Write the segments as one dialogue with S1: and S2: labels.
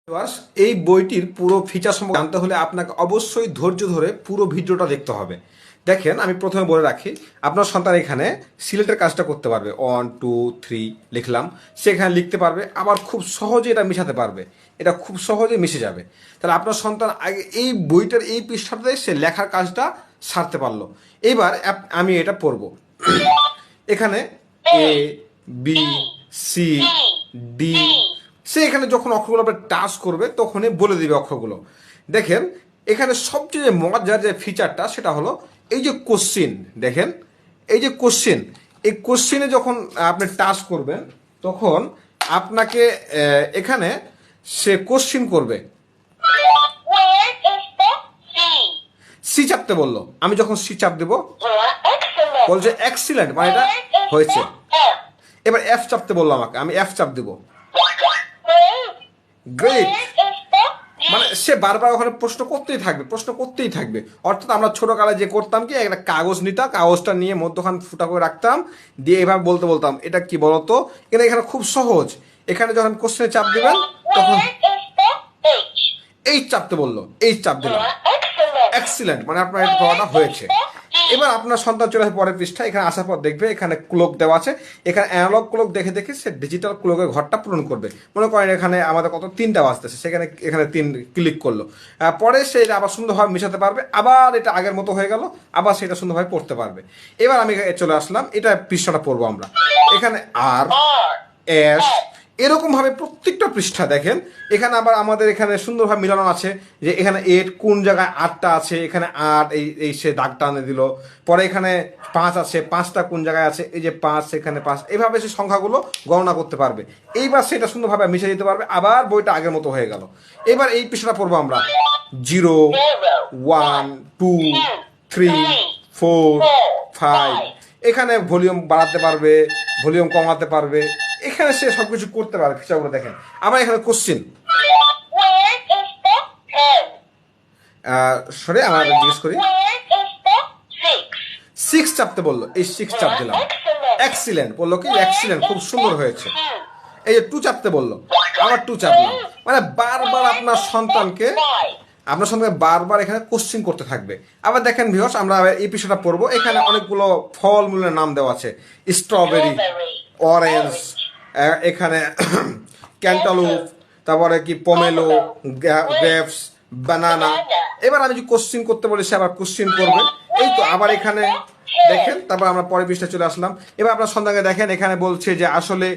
S1: Viewers, এই বইটির পুরো ফিচার সম্পর্কে জানতে হলে আপনাকে অবশ্যই ধৈর্য ধরে পুরো ভিডিওটা দেখতে হবে। দেখেন, আমি প্রথমে বলে রাখি, আপনার সন্তান এখানে সিলেক্টের কাজটা করতে পারবে। 1 2 3 লিখলাম, সে এখানে লিখতে পারবে, আবার খুব সহজে এটা মিশাতে পারবে। এটা খুব সহজে মিশে যাবে। তাহলে আপনার সন্তান আগে এই বইটার এই পৃষ্ঠাতে সে লেখার কাজটা সারতে পারলো। এবার আমি এটা পড়ব। এখানে এ বি সি ডি, সে এখানে যখন অক্ষরগুলো আপনার টাচ করবে তখনই বলে দিবে অক্ষরগুলো। দেখেন, এখানে সবচেয়ে মজার যে ফিচারটা সেটা হলো এই যে কোশ্চিন। দেখেন, এই যে কোশ্চিন, এই কোশ্চিনে যখন আপনি টাচ করবেন তখন আপনাকে এখানে সে কোশ্চিন করবে। সি চাপতে বললো, আমি যখন সি চাপ দেবো বলছে এক্সিলেন্ট, মানে এটা হয়েছে। এবার এফ চাপতে বললো আমাকে, আমি এফ চাপ দেবো, গ্রেট। মানে সে বারবার ওখানে প্রশ্ন করতেই থাকবে, প্রশ্ন করতেই থাকবে। অর্থাৎ আমরা ছোটকালে যে করতাম কি, একটা কাগজ নিতাম, কাগজটা নিয়ে মধ্যখান ফুটা করে রাখতাম, দিয়ে এভাবে বলতে বলতাম এটা কি বলতো। কিন্তু এখানে খুব সহজ। এখানে যখন কোশ্চেনে চাপ দিবেন তখন এইচ চাপতে বললো, এইচ চাপ দিলাম, এক্সিলেন্ট, মানে আপনার এটা পড়াটা হয়েছে। এবার আপনার সন্তান চলে আসে পরের পৃষ্ঠা। এখানে আসার পর দেখবে এখানে ক্লোক দেওয়া আছে। এখানে অ্যানালগ ক্লোক দেখে দেখে সে ডিজিটাল ক্লোকের ঘরটা পূরণ করবে। মনে করেন এখানে আমাদের কত 3টা বাজতেছে, সেখানে এখানে 3 ক্লিক করলো। পরে সে এটা আবার সুন্দরভাবে মিশাতে পারবে, আবার এটা আগের মতো হয়ে গেল, আবার সেটা সুন্দরভাবে পড়তে পারবে। এবার আমি চলে আসলাম, এটা পৃষ্ঠাটা পড়বো আমরা। এখানে আর এস, এরকম ভাবে প্রত্যেকটা পৃষ্ঠা দেখেন। এখানে আবার আমাদের এখানে সুন্দরভাবে মিলানো আছে যে এখানে এর কোন জায়গায় 8টা আছে, এখানে 8 এই সে দাগ টানে দিল। পরে এখানে 5 আছে, 5টা কোন জায়গায় আছে, এই যে 5, এখানে 5, এইভাবে সে সংখ্যাগুলো গণনা করতে পারবে। এইবার সেটা সুন্দরভাবে মিশে দিতে পারবে, আবার বইটা আগের মতো হয়ে গেল। এবার এই পৃষ্ঠাটা পড়বো আমরা। 0 1 2 3 4 5, এখানে ভলিউম বাড়াতে পারবে, ভলিউম কমাতে পারবে, এখানে সে সবকিছু করতে পারে। ফিচারগুলো দেখেন। আবার এখানে কোশ্চিন, সরি আমরা জিজ্ঞেস করি, 6 চাপতে বললো, এই 6 চাপ দিলাম, এক্সিলেন্ট বললো, কি এক্সিলেন্ট, খুব সুন্দর হয়েছে। এই যে 2 চাপতে বললো, আবার 2 চাপলাম। মানে বারবার আপনার সন্তানকে বারবার এখানে কোশ্চিন করতে থাকবে। আবার দেখেন ভিউয়ার্স, আমরা এই বিষয়টা পড়বো। এখানে অনেকগুলো ফল মূলের নাম দেওয়া আছে, স্ট্রবেরি, অরেঞ্জ, এখানে ক্যান্টালুপ, তারপরে কি পমেলো, গ্রেপস, বানানা। এবার আমি যদি কোশ্চিন করতে বলি সে আবার কোশ্চিন করবে। এই তো আবার এখানে দেখেন। তারপর আমরা পরের পৃষ্ঠায় চলে আসলাম। এবার আপনার সন্তানকে দেখেন, এখানে বলছে যে আসলে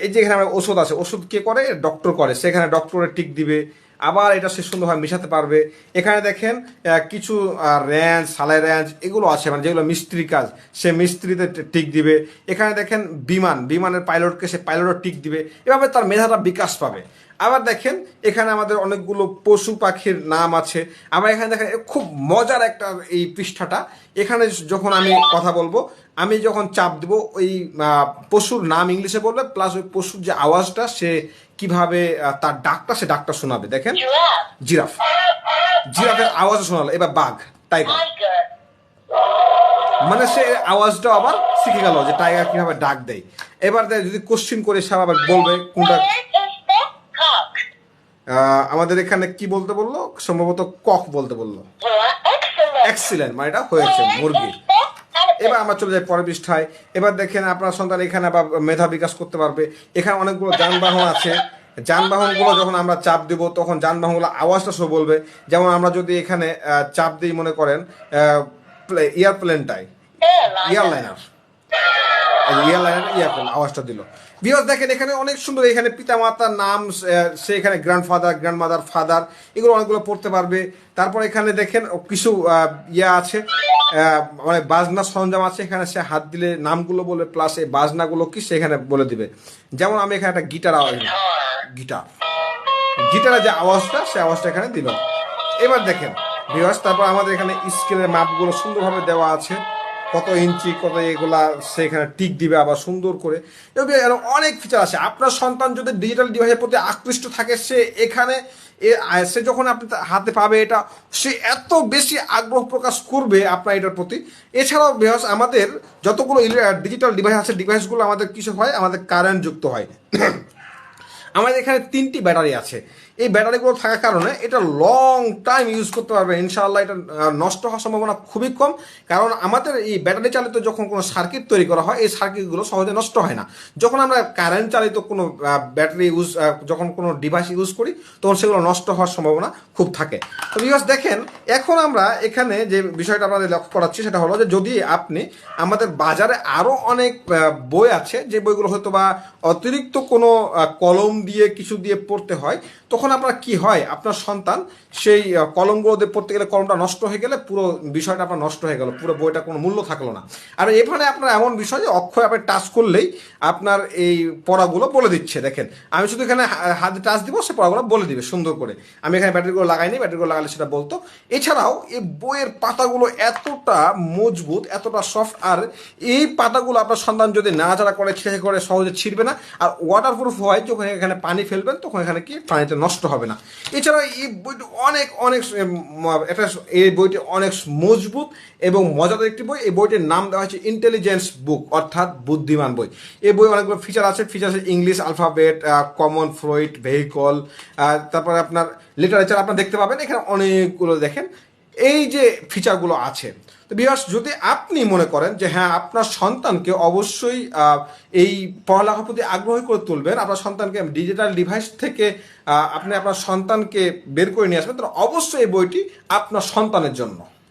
S1: এই যে এখানে আমরা ওষুধ আছে, ওষুধ কে করে, ডক্টর করে, সেখানে ডক্টরের টিক দিবে। আবার এটা সে সুন্দরভাবে মিশাতে পারবে। এখানে দেখেন কিছু র্যাঞ্চ, সালাই র্যাঞ্চ এগুলো আছে, মানে যেগুলো মিস্ত্রি কাজ, সে মিস্ত্রিতে টিক দিবে। এখানে দেখেন বিমানের পাইলটকে সে পাইলটের টিক দিবে। এভাবে তার মেধাটা বিকাশ পাবে। আবার দেখেন এখানে আমাদের অনেকগুলো পশু পাখির নাম আছে। আবার এখানে দেখেন খুব মজার একটা এই পৃষ্ঠাটা। এখানে যখন আমি কথা বলবো, আমি যখন চাপ দিব, ওই পশুর নাম ইংলিশে বলবে, প্লাস ওই পশুর যে আওয়াজটা সে কিভাবে তার ডাকটা, সে ডাকটা শোনাবে। দেখেন, জিরাফ, জিরাফের আওয়াজ শোনালো। এবার বাঘ, টাইগার, মানে সে আওয়াজটা আবার শিখে গেল যে টাইগার কিভাবে ডাক দেয়। এবার যদি কোশ্চিন করে সে আবার বলবে কোনটা। আমাদের এখানে কি বলতে বললো, সম্ভবত কক বলতে বললো, এক্সিলেন্ট, মানে এটা হয়েছে, মুরগি। এবার আমরা চলে যাই পরের পৃষ্ঠায়। এবার দেখেন আপনার সন্তান এখানে আবার মেধা বিকাশ করতে পারবে। এখানে অনেকগুলো যানবাহন আছে। যানবাহনগুলো যখন আমরা চাপ দিব তখন যানবাহনগুলো আওয়াজটা সব বলবে। যেমন আমরা যদি এখানে চাপ দিই, মনে করেন এয়ারপ্লেনটাই, এয়ারলাইনার, এয়ারপ্লেন আওয়াজটা দিল। ভিউয়ার্স দেখেন, এখানে অনেক সুন্দর, এখানে পিতা মাতার নাম, সে এখানে গ্র্যান্ডফাদার, গ্র্যান্ডমাদার, ফাদার, এগুলো অনেকগুলো পড়তে পারবে। তারপর এখানে দেখেন কিছু আছে, মানে বাজনা সরঞ্জাম আছে। এখানে সে হাত দিলে নামগুলো বলবে, প্লাস এই বাজনাগুলো কি সে এখানে বলে দিবে। যেমন আমি এখানে একটা গিটার আওয়াজ, গিটারের যে আওয়াজটা, সে আওয়াজটা এখানে দিল। এবার দেখেন ভিউয়ার্স, তারপর আমাদের এখানে স্কেলের মাপগুলো সুন্দরভাবে দেওয়া আছে, কত ইঞ্চি, কত এগুলা সেখানে টিক দিবে আবার সুন্দর করে। অনেক ফিচার আছে। আপনার সন্তান যদি ডিজিটাল ডিভাইসের প্রতি আকৃষ্ট থাকে, সে এখানে সে যখন আপনি হাতে পাবে এটা, সে এত বেশি আগ্রহ প্রকাশ করবে আপনার এটার প্রতি। এছাড়াও বিকজ আমাদের যতগুলো ডিজিটাল ডিভাইস আছে, ডিভাইসগুলো আমাদের কিছু হয়, আমাদের কারেন্ট যুক্ত হয়। আমাদের এখানে 3টি ব্যাটারি আছে। এই ব্যাটারিগুলো থাকার কারণে এটা লং টাইম ইউজ করতে পারবে ইনশাআল্লাহ। এটা নষ্ট হওয়ার সম্ভাবনা খুবই কম, কারণ আমাদের এই ব্যাটারি চালিত যখন কোনো সার্কিট তৈরি করা হয় এই সার্কিটগুলো সহজে নষ্ট হয় না। যখন আমরা কারেন্ট চালিত কোনো ব্যাটারি ইউজ যখন কোনো ডিভাইস ইউজ করি তখন সেগুলো নষ্ট হওয়ার সম্ভাবনা খুব থাকে। তো ভিউয়ার্স দেখেন, এখন আমরা এখানে যে বিষয়টা আপনাদের লক্ষ্য করাচ্ছি সেটা হলো যে যদি আপনি আমাদের বাজারে আরও অনেক বই আছে যে বইগুলো হয়তো বা অতিরিক্ত কোনো কলম দিয়ে কিছু দিয়ে পড়তে হয়, তখন আপনার কি হয়, আপনার সন্তান সেই কলমগুলো দিয়ে পড়তে গেলে কলমটা নষ্ট হয়ে গেলে পুরো বিষয়টা আপনার নষ্ট হয়ে গেল, পুরো বইটা কোনো মূল্য থাকলো না। আর এখানে আপনার এমন বিষয় যে অক্ষয় আপনি টাচ করলেই আপনার এই পড়াগুলো বলে দিচ্ছে। দেখেন আমি শুধু এখানে হাতে টাচ দিব, সে পড়াগুলো বলে দিবে সুন্দর করে। আমি এখানে ব্যাটারিগুলো লাগাইনি, ব্যাটারিগুলো লাগালে সেটা বলতো। এছাড়াও এই বইয়ের পাতাগুলো এতটা মজবুত, এতটা সফট, আর এই পাতাগুলো আপনার সন্তান যদি নাড়াচাড়া করে ছেঁচে করে সহজে ছিঁড়বে না, আর ওয়াটারপ্রুফ হয়, যখন এখানে পানি ফেলবেন তখন এখানে কি পানিতে নষ্ট হবে না। এছাড়াও এই বইটি অনেক অনেক এটা এই বইটি অনেক মজবুত এবং মজাদার একটি বই। এই বইটির নাম দেওয়া হয়েছে ইন্টেলিজেন্স বুক, অর্থাৎ বুদ্ধিমান বই। এই বই অনেকগুলো ফিচার আছে, English alphabet, common, fluid, vehicle, তারপরে আপনার লিটারেচার আপনার দেখতে পাবেন এখানে অনেকগুলো। দেখেন এই যে ফিচারগুলো আছে। তো ভিউয়ার্স, যদি আপনি মনে করেন যে হ্যাঁ আপনার সন্তানকে অবশ্যই এই পড়ালেখার প্রতি আগ্রহী করে তুলবেন, আপনার সন্তানকে ডিজিটাল ডিভাইস থেকে আপনি আপনার সন্তানকে বের করে নিয়ে আসবেন, তাহলে অবশ্যই এই বইটি আপনার সন্তানের জন্য।